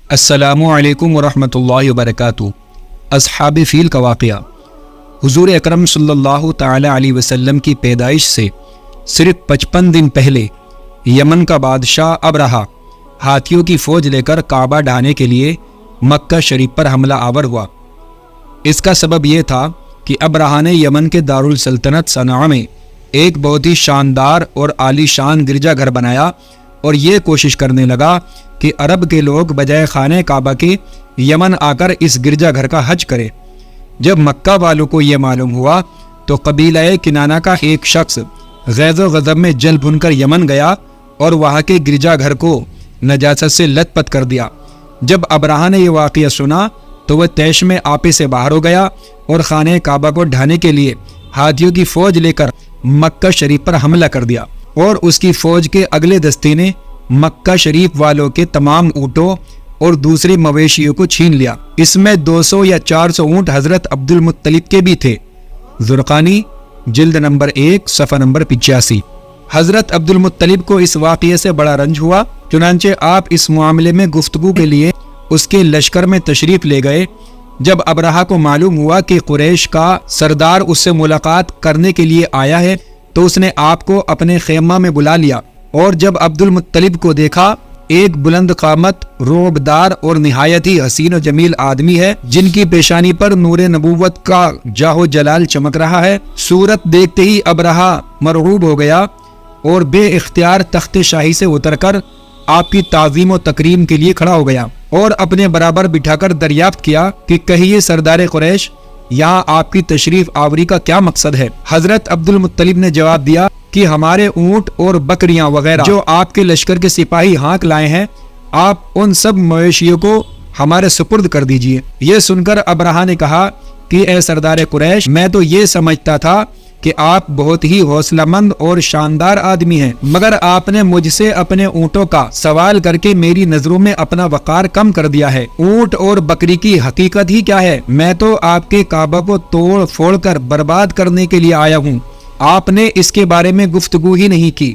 السلام علیکم ورحمۃ اللہ وبرکاتہ۔ اصحاب فیل کا واقعہ۔ حضور اکرم صلی اللہ تعالی علیہ وسلم کی پیدائش سے صرف 55 دن پہلے یمن کا بادشاہ ابرہہ ہاتھیوں کی فوج لے کر کعبہ ڈھانے کے لیے مکہ شریف پر حملہ آور ہوا۔ اس کا سبب یہ تھا کہ ابرہہ نے یمن کے دارالسلطنت صنعاء میں ایک بہت ہی شاندار اور عالی شان گرجا گھر بنایا اور یہ کوشش کرنے لگا کہ عرب کے لوگ بجائے خانہ کعبہ کے یمن آ کر اس گرجا گھر کا حج کرے۔ جب مکہ والوں کو یہ معلوم ہوا تو قبیلہ کنانہ کا ایک شخص غیظ و غضب میں جل بھن کر یمن گیا اور وہاں کے گرجا گھر کو نجاست سے لت پت کر دیا۔ جب ابرہہ نے یہ واقعہ سنا تو وہ طیش میں آپے سے باہر ہو گیا اور خانہ کعبہ کو ڈھانے کے لیے ہاتھیوں کی فوج لے کر مکہ شریف پر حملہ کر دیا، اور اس کی فوج کے اگلے دستے نے مکہ شریف والوں کے تمام اونٹوں اور دوسرے مویشیوں کو چھین لیا۔ اس میں 200 یا 400 اونٹ حضرت عبد المطلب کے بھی تھے۔ زرقانی جلد نمبر 1 صفحہ نمبر 85۔ حضرت عبد المطلب کو اس واقعے سے بڑا رنج ہوا، چنانچہ آپ اس معاملے میں گفتگو کے لیے اس کے لشکر میں تشریف لے گئے۔ جب ابرہہ کو معلوم ہوا کہ قریش کا سردار اس سے ملاقات کرنے کے لیے آیا ہے تو اس نے آپ کو اپنے خیمہ میں بلا لیا، اور جب عبد المطلب کو دیکھا، ایک بلند قامت، رعبدار اور نہایت ہی حسین و جمیل آدمی ہے جن کی پیشانی پر نور نبوت کا جاہ و جلال چمک رہا ہے۔ صورت دیکھتے ہی ابرہہ مرعوب ہو گیا اور بے اختیار تخت شاہی سے اتر کر آپ کی تعظیم و تکریم کے لیے کھڑا ہو گیا اور اپنے برابر بٹھا کر دریافت کیا کہ کہیے سردار قریش، یہاں آپ کی تشریف آوری کا کیا مقصد ہے؟ حضرت عبد المطلب نے جواب دیا کہ ہمارے اونٹ اور بکریاں وغیرہ جو آپ کے لشکر کے سپاہی ہانک لائے ہیں، آپ ان سب مویشیوں کو ہمارے سپرد کر دیجئے۔ یہ سن کر ابرہہ نے کہا کہ اے سردار قریش، میں تو یہ سمجھتا تھا کہ آپ بہت ہی حوصلہ مند اور شاندار آدمی ہیں، مگر آپ نے مجھ سے اپنے اونٹوں کا سوال کر کے میری نظروں میں اپنا وقار کم کر دیا ہے۔ اونٹ اور بکری کی حقیقت ہی کیا ہے؟ میں تو آپ کے کعبہ کو توڑ پھوڑ کر برباد کرنے کے لیے آیا ہوں، آپ نے اس کے بارے میں گفتگو ہی نہیں کی۔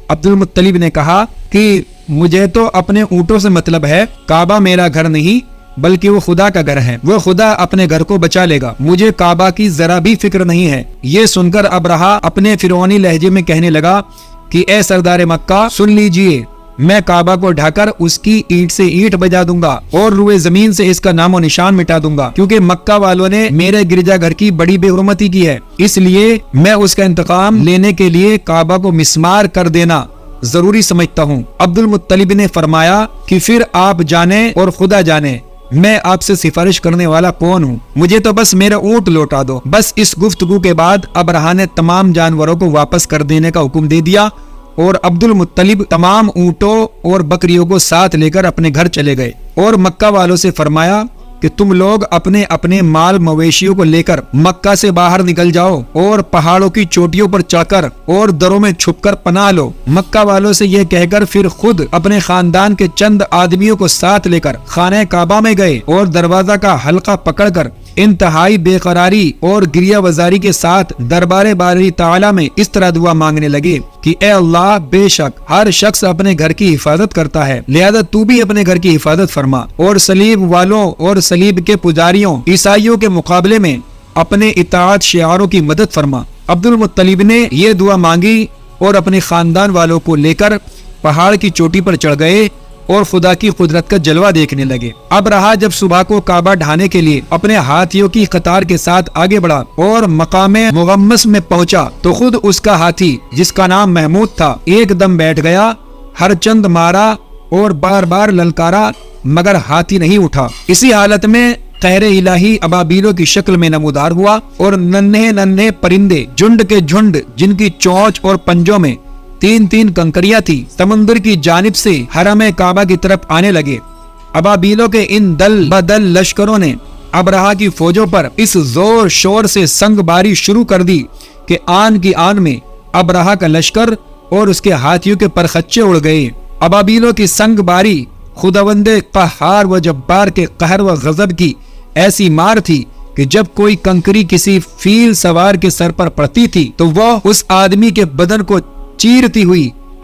عبد المطلب نے کہا کہ مجھے تو اپنے اونٹوں سے مطلب ہے، کعبہ میرا گھر نہیں بلکہ وہ خدا کا گھر ہے، وہ خدا اپنے گھر کو بچا لے گا، مجھے کعبہ کی ذرا بھی فکر نہیں ہے۔ یہ سن کر ابرہہ اپنے فرعونی لہجے میں کہنے لگا کہ اے سردار مکہ، سن لیجئے، میں کعبہ کو ڈھا کر اس کی اینٹ سے اینٹ بجا دوں گا اور روئے زمین سے اس کا نام و نشان مٹا دوں گا، کیونکہ مکہ والوں نے میرے گرجا گھر کی بڑی بے حرمتی کی ہے، اس لیے میں اس کا انتقام لینے کے لیے کعبہ کو مسمار کر دینا ضروری سمجھتا ہوں۔ عبد المطلب نے فرمایا کہ پھر آپ جانے اور خدا جانے، میں آپ سے سفارش کرنے والا کون ہوں، مجھے تو بس میرا اونٹ لوٹا دو۔ بس اس گفتگو کے بعد ابرہہ نے تمام جانوروں کو واپس کر دینے کا حکم دے دیا اور عبد المطلب تمام اونٹوں اور بکریوں کو ساتھ لے کر اپنے گھر چلے گئے، اور مکہ والوں سے فرمایا کہ تم لوگ اپنے اپنے مال مویشیوں کو لے کر مکہ سے باہر نکل جاؤ اور پہاڑوں کی چوٹیوں پر چڑھ کر اور دروں میں چھپ کر پناہ لو۔ مکہ والوں سے یہ کہہ کر پھر خود اپنے خاندان کے چند آدمیوں کو ساتھ لے کر خانہ کعبہ میں گئے اور دروازہ کا حلقہ پکڑ کر انتہائی بے قراری اور گریہ وزاری کے ساتھ دربار باری تعالیٰ میں اس طرح دعا مانگنے لگے کہ اے اللہ، بے شک ہر شخص اپنے گھر کی حفاظت کرتا ہے، لہذا تو بھی اپنے گھر کی حفاظت فرما، اور صلیب والوں اور صلیب کے پجاریوں عیسائیوں کے مقابلے میں اپنے اطاعت شعاروں کی مدد فرما۔ عبد المطلب نے یہ دعا مانگی اور اپنے خاندان والوں کو لے کر پہاڑ کی چوٹی پر چڑھ گئے اور خدا کی قدرت کا جلوہ دیکھنے لگے۔ ابرہہ جب صبح کو کعبہ ڈھانے کے لیے اپنے ہاتھیوں کی قطار کے ساتھ آگے بڑھا اور مقام مغمس میں پہنچا تو خود اس کا ہاتھی، جس کا نام محمود تھا، ایک دم بیٹھ گیا، ہر چند مارا اور بار بار للکارا، مگر ہاتھی نہیں اٹھا۔ اسی حالت میں قہر الہی ابابیلوں کی شکل میں نمودار ہوا اور ننھے ننھے پرندے جھنڈ کے جھنڈ، جن کی چونچ اور پنجوں میں 3 کنکریاں تھی، سمندر کی جانب سے حرم کعبہ کی طرف آنے لگے۔ ابابیلوں کے ان دل بدل لشکروں نے ابرہہ کی فوجوں پر اس زور شور سے سنگ باری شروع کر دی کہ آن کی آن میں ابرہہ کا لشکر اور اس کے ہاتھیوں کے پرخچے اڑ گئے۔ ابابیلوں کی سنگ باری خداوند قہار و جبار کے قہر و غضب کی ایسی مار تھی کہ جب کوئی کنکری کسی فیل سوار کے سر پر پڑتی تھی تو وہ اس آدمی کے بدن کو چیرتی ہوئی